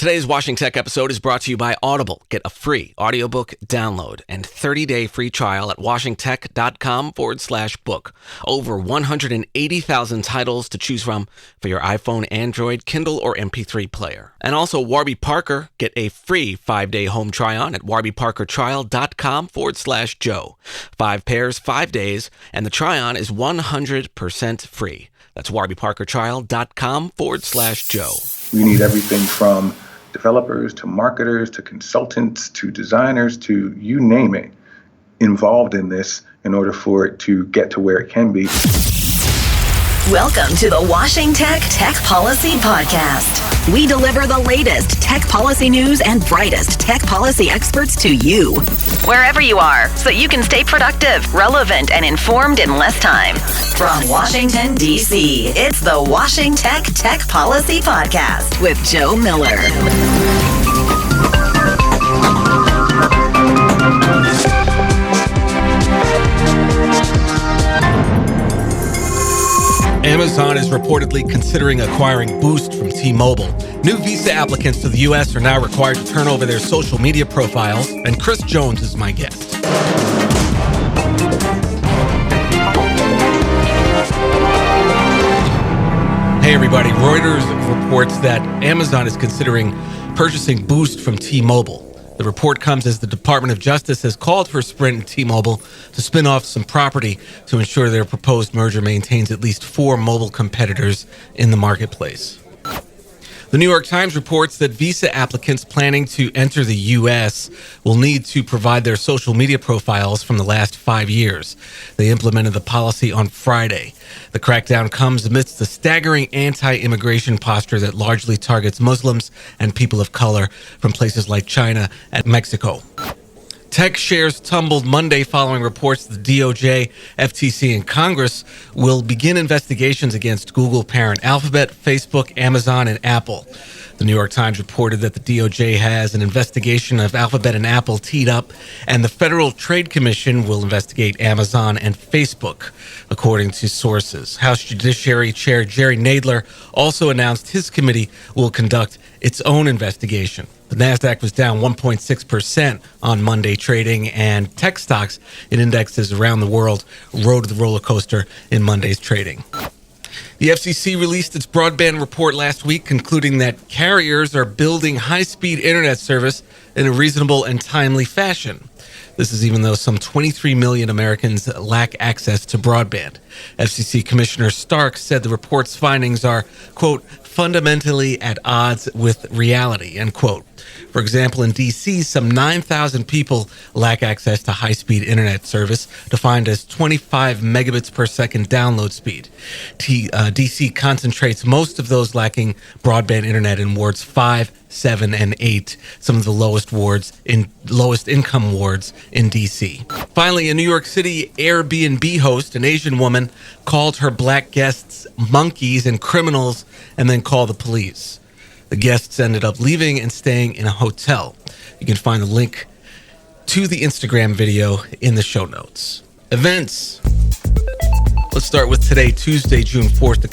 Today's Washington Tech episode is brought to you by Audible. Get a free audiobook download and 30-day free trial at washingtech.com/book. Over 180,000 titles to choose from for your iPhone, Android, Kindle, or MP3 player. And also Warby Parker. Get a free 5-day home try-on at warbyparkertrial.com/Joe. 5 pairs, 5 days, and the try-on is 100% free. That's warbyparkertrial.com/Joe. We need everything from developers to marketers to consultants to designers to you name it involved in this in order for it to get to where it can be. Welcome to the Washington Tech Policy Podcast. We deliver the latest tech policy news and brightest tech policy experts to you, wherever you are, so you can stay productive, relevant, and informed in less time. From Washington, D.C., it's the Washington Tech Policy Podcast with Joe Miller. Amazon is reportedly considering acquiring Boost from T-Mobile. New visa applicants to the U.S. are now required to turn over their social media profiles, and Chris Jones is my guest. Hey everybody, Reuters reports that Amazon is considering purchasing Boost from T-Mobile. The report comes as the Department of Justice has called for Sprint and T-Mobile to spin off some property to ensure their proposed merger maintains at least 4 mobile competitors in the marketplace. The New York Times reports that visa applicants planning to enter the U.S. will need to provide their social media profiles from the last 5 years. They implemented the policy on Friday. The crackdown comes amidst the staggering anti-immigration posture that largely targets Muslims and people of color from places like China and Mexico. Tech shares tumbled Monday following reports that the DOJ, FTC, and Congress will begin investigations against Google parent Alphabet, Facebook, Amazon, and Apple. The New York Times reported that the DOJ has an investigation of Alphabet and Apple teed up, and the Federal Trade Commission will investigate Amazon and Facebook, according to sources. House Judiciary Chair Jerry Nadler also announced his committee will conduct its own investigation. The NASDAQ was down 1.6% on Monday trading, and tech stocks in indexes around the world rode the roller coaster in Monday's trading. The FCC released its broadband report last week, concluding that carriers are building high-speed internet service in a reasonable and timely fashion. This is even though some 23 million Americans lack access to broadband. FCC Commissioner Stark said the report's findings are, quote, fundamentally at odds with reality, end quote. For example, in D.C., some 9,000 people lack access to high-speed internet service, defined as 25 megabits per second download speed. D.C. concentrates most of those lacking broadband internet in wards 5, 7, and 8, some of the lowest income wards in D.C. Finally, in New York City, Airbnb host, an Asian woman, called her black guests monkeys and criminals and then called the police. The guests ended up leaving and staying in a hotel. You can find the link to the Instagram video in the show notes. Events. Let's start with today, Tuesday, June 4th. The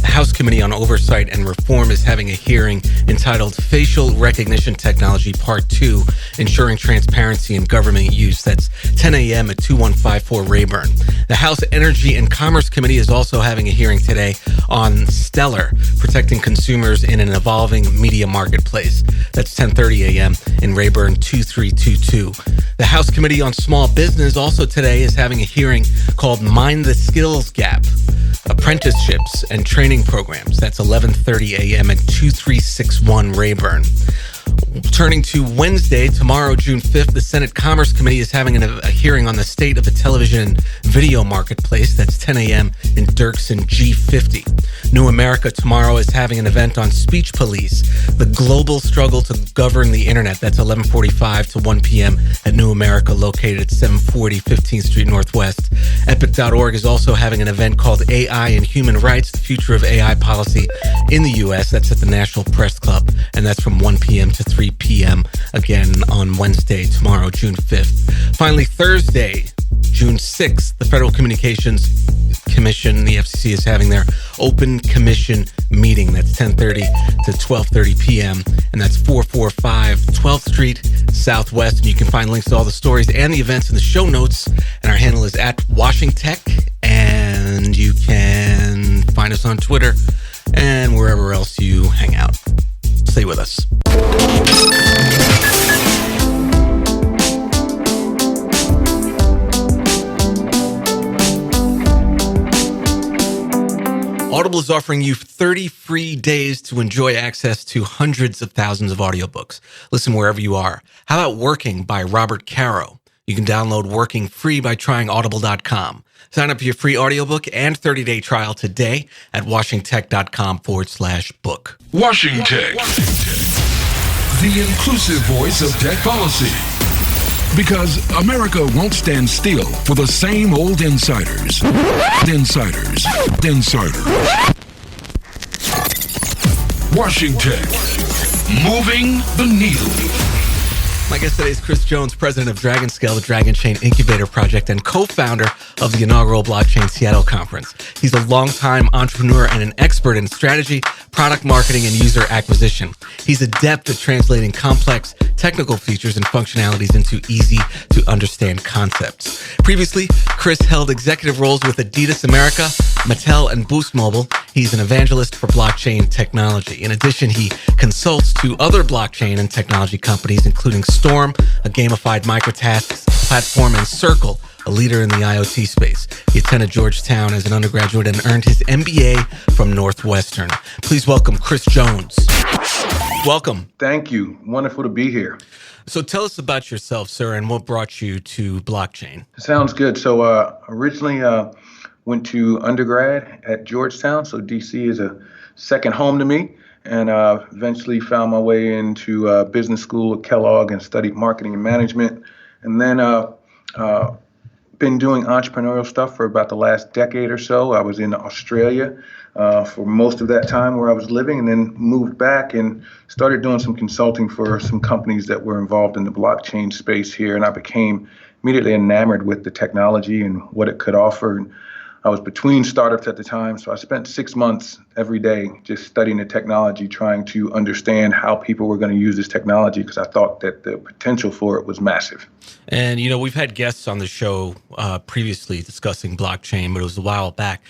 House Committee on Oversight and Reform is having a hearing entitled Facial Recognition Technology Part 2, Ensuring Transparency in Government Use. That's 10 a.m. at 2154 Rayburn. The House Energy and Commerce Committee is also having a hearing today on Stellar, Protecting Consumers in an Evolving Media Marketplace. That's 10:30 a.m. in Rayburn 2322. The House Committee on Small Business also today is having a hearing called Mind the Skills Gap, Apprenticeships and Training Programs. That's 11:30 a.m. at 2361 Rayburn. Turning to Wednesday, tomorrow, June 5th, the Senate Commerce Committee is having a hearing on the state of the television and video marketplace. That's 10 a.m. in Dirksen G50. New America tomorrow is having an event on speech police, the global struggle to govern the internet. That's 11:45 to 1 p.m. at New America, located at 740 15th Street Northwest. Epic.org is also having an event called AI and Human Rights, the Future of AI Policy in the U.S. That's at the National Press Club, and that's from 1 p.m. to 3 p.m. again on Wednesday, tomorrow, June 5th. Finally, Thursday, June 6th, the Federal Communications Commission. The FCC is having their open commission meeting. That's 10:30 to 12:30 p.m. And that's 445 12th Street Southwest. And you can find links to all the stories and the events in the show notes. And our handle is at WashingTech. And you can find us on Twitter and wherever else you hang out. Stay with us. Audible is offering you 30 free days to enjoy access to hundreds of thousands of audiobooks. Listen wherever you are. How about Working by Robert Caro? You can download Working free by trying audible.com. Sign up for your free audiobook and 30-day trial today at washingtech.com/book. WashingTech, the inclusive voice of tech policy. Because America won't stand still for the same old insiders. Insiders. WashingTech, moving the needle. My guest today is Chris Jones, president of Dragonscale, the Dragonchain Incubator Project, and co-founder of the inaugural Blockchain Seattle Conference. He's a longtime entrepreneur and an expert in strategy, product marketing, and user acquisition. He's adept at translating complex technical features and functionalities into easy-to-understand concepts. Previously, Chris held executive roles with Adidas America, Mattel, and Boost Mobile. He's an evangelist for blockchain technology. In addition, he consults to other blockchain and technology companies, including Storm, a gamified microtasks platform, and Sirqul, a leader in the IoT space. He attended Georgetown as an undergraduate and earned his MBA from Northwestern. Please welcome Chris Jones. Welcome. Thank you. Wonderful to be here. So tell us about yourself, sir, and what brought you to blockchain. Sounds good. So originally went to undergrad at Georgetown. So DC is a second home to me. And eventually found my way into business school at Kellogg and studied marketing and management. And then been doing entrepreneurial stuff for about the last decade or so. I was in Australia for most of that time where I was living, and then moved back and started doing some consulting for some companies that were involved in the blockchain space here. And I became immediately enamored with the technology and what it could offer. And I was between startups at the time, so I spent 6 months every day just studying the technology, trying to understand how people were going to use this technology, because I thought that the potential for it was massive. And, you know, we've had guests on the show previously discussing blockchain, but it was a while back.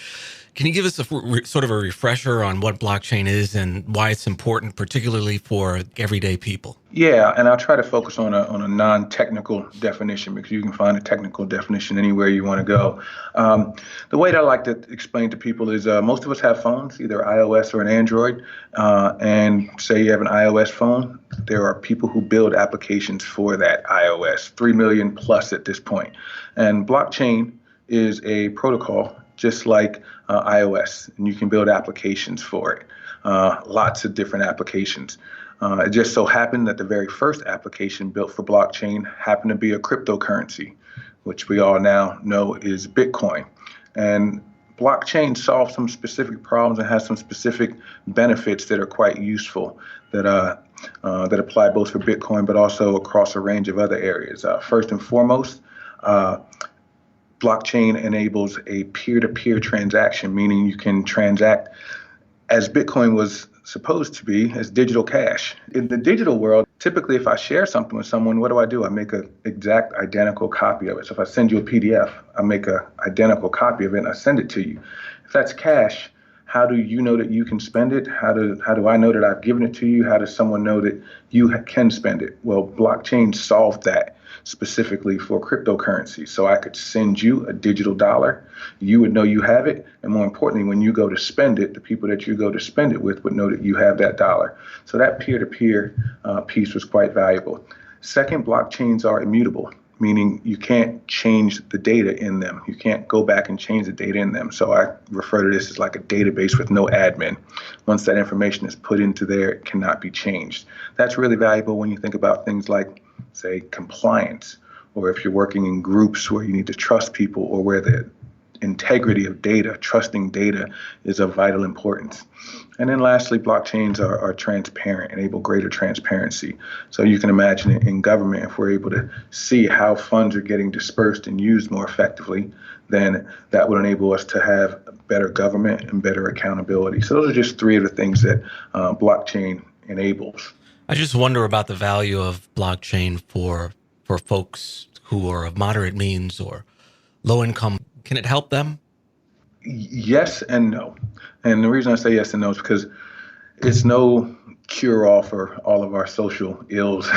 Can you give us a sort of a refresher on what blockchain is and why it's important, particularly for everyday people? Yeah, and I'll try to focus on a non-technical definition, because you can find a technical definition anywhere you want to go. The way that I like to explain to people is most of us have phones, either iOS or an Android, and say you have an iOS phone, there are people who build applications for that iOS, 3 million plus at this point. And blockchain is a protocol just like iOS, and you can build applications for it, lots of different applications. It just so happened that the very first application built for blockchain happened to be a cryptocurrency, which we all now know is Bitcoin. And blockchain solves some specific problems and has some specific benefits that are quite useful that apply both for Bitcoin but also across a range of other areas. First and foremost, blockchain enables a peer-to-peer transaction, meaning you can transact as Bitcoin was supposed to be, as digital cash. In the digital world, typically if I share something with someone, what do? I make an exact identical copy of it. So if I send you a PDF, I make an identical copy of it and I send it to you. If that's cash, how do you know that you can spend it? How do I know that I've given it to you? How does someone know that you can spend it? Well, blockchain solved that specifically for cryptocurrency. So I could send you a digital dollar. You would know you have it. And more importantly, when you go to spend it, the people that you go to spend it with would know that you have that dollar. So that peer-to-peer piece was quite valuable. Second, blockchains are immutable, meaning you can't change the data in them. You can't go back and change the data in them. So I refer to this as like a database with no admin. Once that information is put into there, it cannot be changed. That's really valuable when you think about things like, say, compliance, or if you're working in groups where you need to trust people, or where the integrity of data, trusting data is of vital importance. And then lastly, blockchains are transparent, enable greater transparency. So you can imagine it in government, if we're able to see how funds are getting dispersed and used more effectively, then that would enable us to have better government and better accountability. So those are just three of the things that blockchain enables. I just wonder about the value of blockchain for folks who are of moderate means or low income. Can it help them? Yes and no. And the reason I say yes and no is because it's no cure-all for all of our social ills.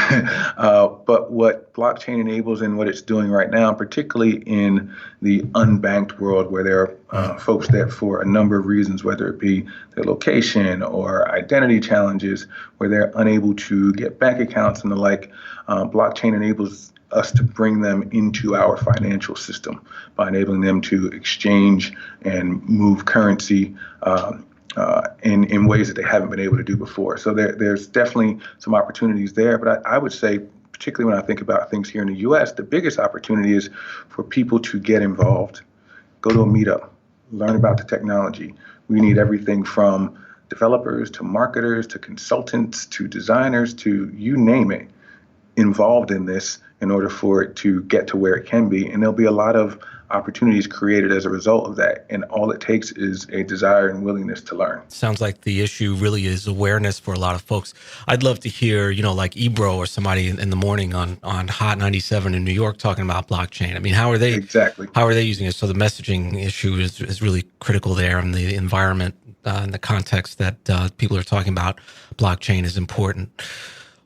But what blockchain enables and what it's doing right now, particularly in the unbanked world where there are folks that for a number of reasons, whether it be their location or identity challenges, where they're unable to get bank accounts and the like, blockchain enables us to bring them into our financial system by enabling them to exchange and move currency in ways that they haven't been able to do before. So there's definitely some opportunities there. But I would say, particularly when I think about things here in the U.S., the biggest opportunity is for people to get involved, go to a meetup, learn about the technology. We need everything from developers to marketers to consultants to designers to you name it involved in this in order for it to get to where it can be. And there'll be a lot of opportunities created as a result of that. And all it takes is a desire and willingness to learn. Sounds like the issue really is awareness for a lot of folks. I'd love to hear, like Ebro or somebody in the morning on Hot 97 in New York talking about blockchain. I mean, how are they using it? So the messaging issue is really critical there, and the environment and the context that people are talking about blockchain is important.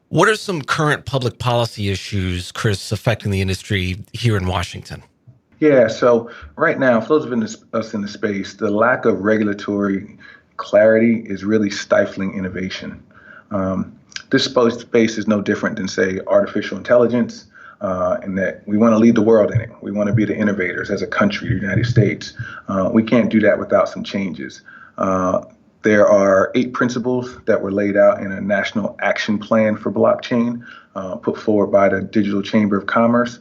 What are some current public policy issues, Chris, affecting the industry here in Washington? Yeah, so right now, for those of us in the space, the lack of regulatory clarity is really stifling innovation. This space is no different than, say, artificial intelligence, in that we want to lead the world in it. We want to be the innovators as a country, the United States. We can't do that without some changes. There are 8 principles that were laid out in a national action plan for blockchain, put forward by the Digital Chamber of Commerce,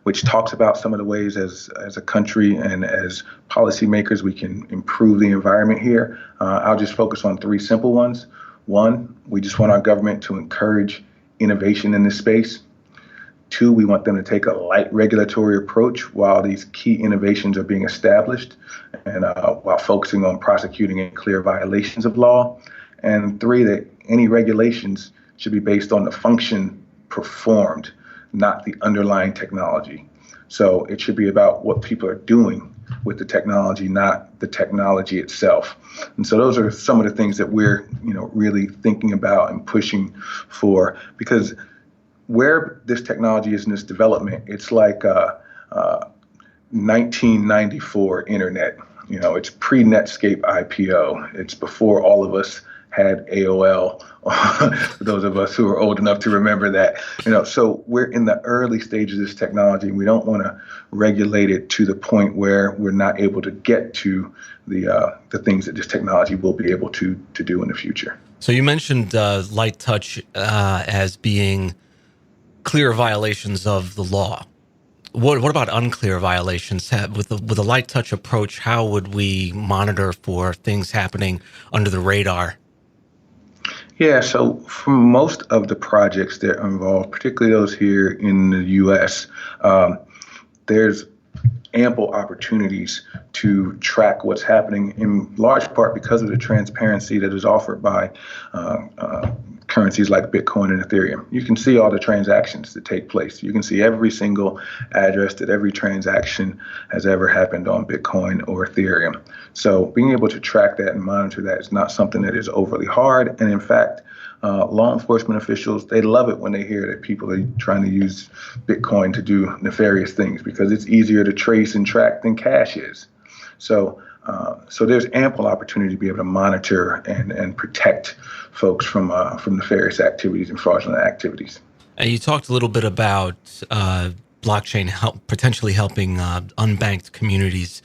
which talks about some of the ways as a country and as policymakers we can improve the environment here. I'll just focus on 3 simple ones. 1, we just want our government to encourage innovation in this space. 2, we want them to take a light regulatory approach while these key innovations are being established and while focusing on prosecuting any clear violations of law. And 3, that any regulations should be based on the function performed, not the underlying technology. So it should be about what people are doing with the technology, not the technology itself. And so those are some of the things that we're, really thinking about and pushing for, because where this technology is in this development, it's like 1994 internet. It's pre-Netscape IPO. It's before all of us had AOL, for those of us who are old enough to remember that. So we're in the early stages of this technology. We don't want to regulate it to the point where we're not able to get to the things that this technology will be able to do in the future. So you mentioned light touch as being clear violations of the law. What about unclear violations? With a light touch approach, how would we monitor for things happening under the radar? Yeah, so for most of the projects that are involved, particularly those here in the U.S., there's ample opportunities to track what's happening, in large part because of the transparency that is offered by currencies like Bitcoin and Ethereum. You can see all the transactions that take place. You can see every single address that every transaction has ever happened on Bitcoin or Ethereum. So being able to track that and monitor that is not something that is overly hard. And in fact, law enforcement officials, they love it when they hear that people are trying to use Bitcoin to do nefarious things, because it's easier to trace and track than cash is. So there's ample opportunity to be able to monitor and protect folks from nefarious activities and fraudulent activities. And you talked a little bit about blockchain potentially helping unbanked communities,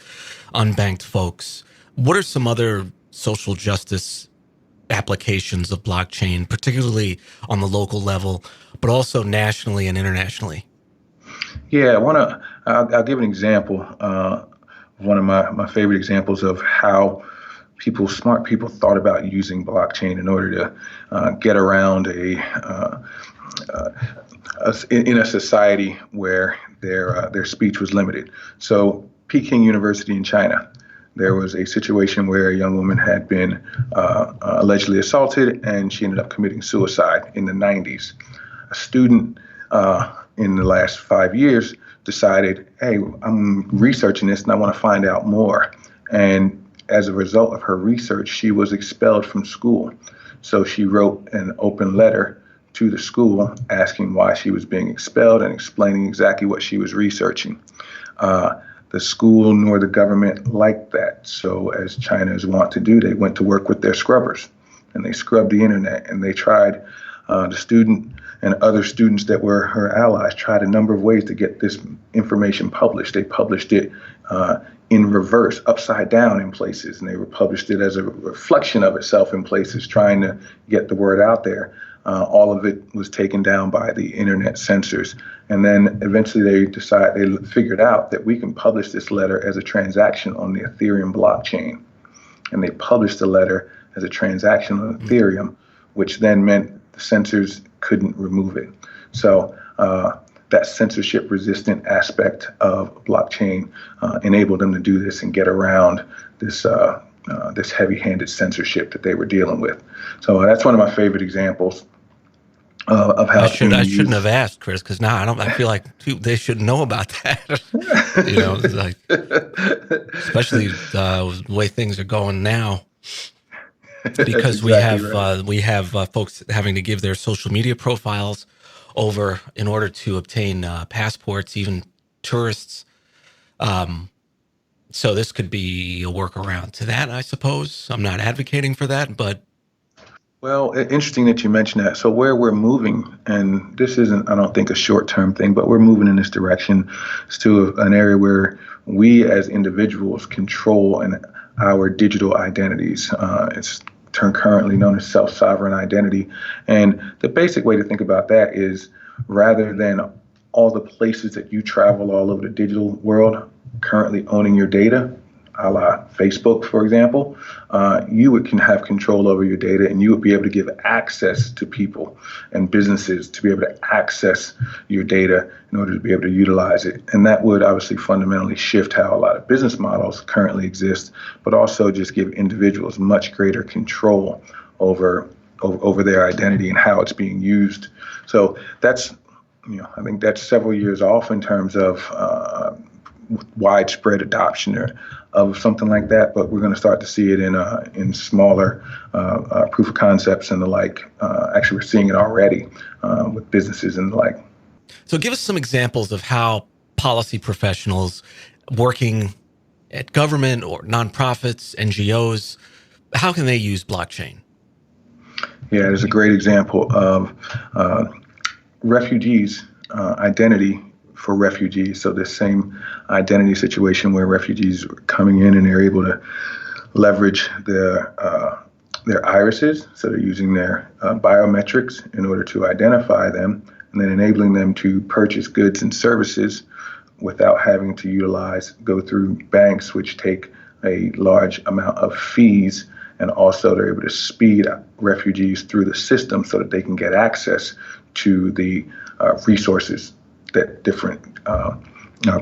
unbanked folks. What are some other social justice applications of blockchain, particularly on the local level, but also nationally and internationally? Yeah, I'll give an example. one of my favorite examples of how smart people thought about using blockchain in order to get around in a society where their speech was limited. So Peking University in China, there was a situation where a young woman had been allegedly assaulted, and she ended up committing suicide in the 90s. A student in the last 5 years decided, hey, I'm researching this and I want to find out more. And as a result of her research, she was expelled from school. So she wrote an open letter to the school asking why she was being expelled and explaining exactly what she was researching. The school nor the government liked that. So as China is wont to do, they went to work with their scrubbers and they scrubbed the internet, and they tried, the student and other students that were her allies tried a number of ways to get this information published. They published it in reverse, upside down in places, and they published it as a reflection of itself in places, trying to get the word out there. All of it was taken down by the internet censors. And then eventually they figured out that we can publish this letter as a transaction on the Ethereum blockchain. And they published the letter as a transaction on Ethereum, which then meant the censors couldn't remove it. So that censorship resistant aspect of blockchain enabled them to do this and get around this heavy-handed censorship that they were dealing with. So that's one of my favorite examples of how I shouldn't have asked, Chris, because now I feel like they should know about that. Like, especially the way things are going now, because we have folks having to give their social media profiles over in order to obtain passports, even tourists. So this could be a workaround to that, I suppose. I'm not advocating for that, but. Well, interesting that you mentioned that. So where we're moving, and this isn't, I don't think, a short-term thing, but we're moving in this direction, is to an area where we as individuals control our digital identities. It's currently known as self-sovereign identity. And the basic way to think about that is, rather than all the places that you travel all over the digital world currently owning your data, a la Facebook, for example, you can have control over your data, and you would be able to give access to people and businesses to be able to access your data in order to be able to utilize it. And that would obviously fundamentally shift how a lot of business models currently exist, but also just give individuals much greater control over their identity and how it's being used. So that's, I think that's several years off in terms of widespread adoption of something like that, but we're going to start to see it in smaller proof of concepts and the like. Actually, we're seeing it already with businesses and the like. So give us some examples of how policy professionals working at government or nonprofits, NGOs, how can they use blockchain? Yeah, there's a great example of refugees, identity for refugees. So this same identity situation where refugees are coming in and they're able to leverage their irises. So they're using their biometrics in order to identify them, and then enabling them to purchase goods and services without having to go through banks, which take a large amount of fees. And also they're able to speed refugees through the system so that they can get access to the resources that different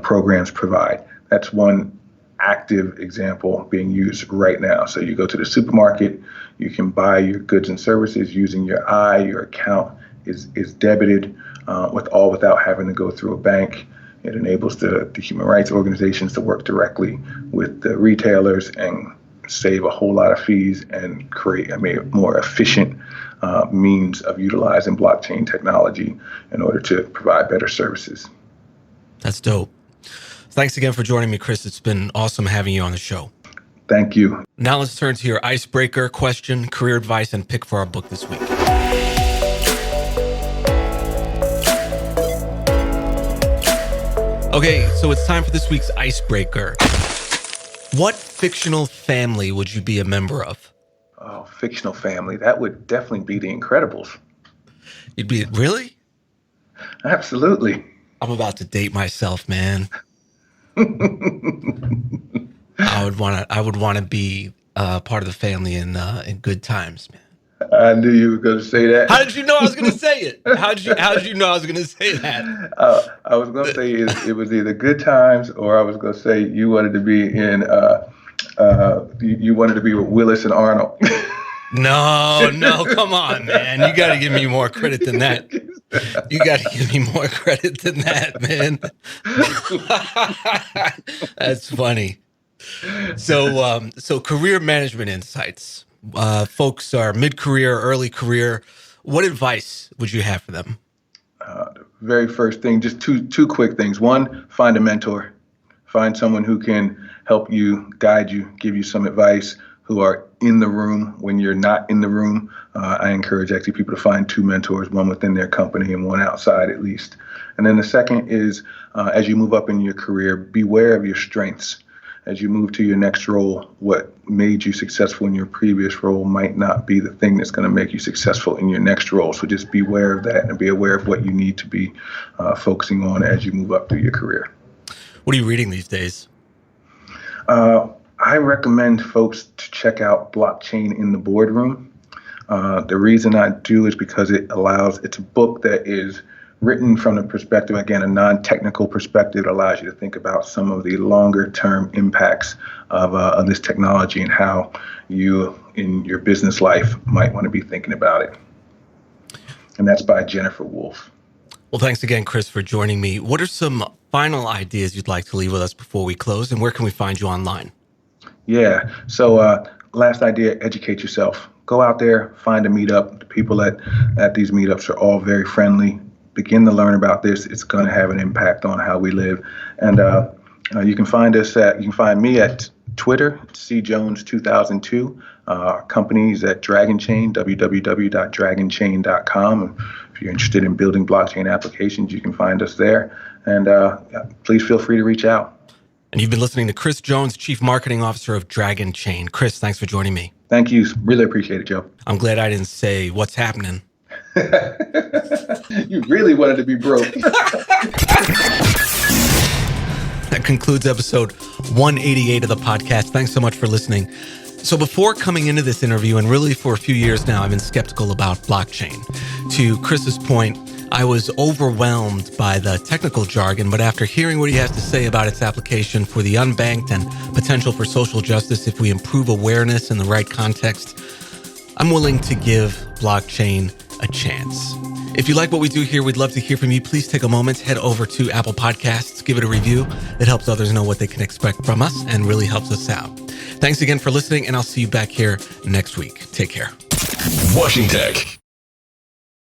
programs provide. That's one active example being used right now. So you go to the supermarket, you can buy your goods and services using your your account is debited without having to go through a bank. It enables the human rights organizations to work directly with the retailers and save a whole lot of fees and create a more efficient means of utilizing blockchain technology in order to provide better services. That's dope. Thanks again for joining me, Chris. It's been awesome having you on the show. Thank you. Now let's turn to your icebreaker question, career advice, and pick for our book this week. Okay, so it's time for this week's icebreaker. What fictional family would you be a member of? Oh, fictional family. That would definitely be The Incredibles. You'd be, really? Absolutely. I'm about to date myself, man. I would want to be part of the family in good times, man. I knew you were going to say that. How did you know I was going to say it? How did you know I was going to say that? I was going to say it was either Good Times, or I was going to say you wanted to be in you wanted to be with Willis and Arnold. No, come on, man. You got to give me more credit than that. You got to give me more credit than that, man. That's funny. So career management insights. Folks are mid-career, early career. What advice would you have for them? The very first thing, just two quick things. One, find a mentor. Find someone who can help you, guide you, give you some advice, who are in the room when you're not in the room. I encourage actually people to find two mentors, one within their company and one outside at least. And then the second is, as you move up in your career, beware of your strengths. As you move to your next role, what made you successful in your previous role might not be the thing that's going to make you successful in your next role. So just be aware of that and be aware of what you need to be focusing on as you move up through your career. What are you reading these days? I recommend folks to check out Blockchain in the Boardroom. The reason I do is because it's a book that is written from the perspective, again, a non-technical perspective. It allows you to think about some of the longer-term impacts of this technology and how you, in your business life, might want to be thinking about it. And that's by Jennifer Wolfe. Well, thanks again, Chris, for joining me. What are some final ideas you'd like to leave with us before we close, and where can we find you online? Yeah. So last idea, educate yourself. Go out there, find a meetup. The people at these meetups are all very friendly. Begin to learn about this. It's going to have an impact on how we live. And you can find me at Twitter, cjones2002. Our company is at Dragonchain, www.dragonchain.com. And if you're interested in building blockchain applications, you can find us there. And please feel free to reach out. And you've been listening to Chris Jones, Chief Marketing Officer of Dragonchain. Chris, thanks for joining me. Thank you. Really appreciate it, Joe. I'm glad I didn't say what's happening. You really wanted to be broke. That concludes episode 188 of the podcast. Thanks so much for listening. So before coming into this interview, and really for a few years now, I've been skeptical about blockchain. To Chris's point, I was overwhelmed by the technical jargon, but after hearing what he has to say about its application for the unbanked and potential for social justice if we improve awareness in the right context, I'm willing to give blockchain a chance. If you like what we do here, we'd love to hear from you. Please take a moment, head over to Apple Podcasts, give it a review. It helps others know what they can expect from us and really helps us out. Thanks again for listening, and I'll see you back here next week. Take care. Washington Tech.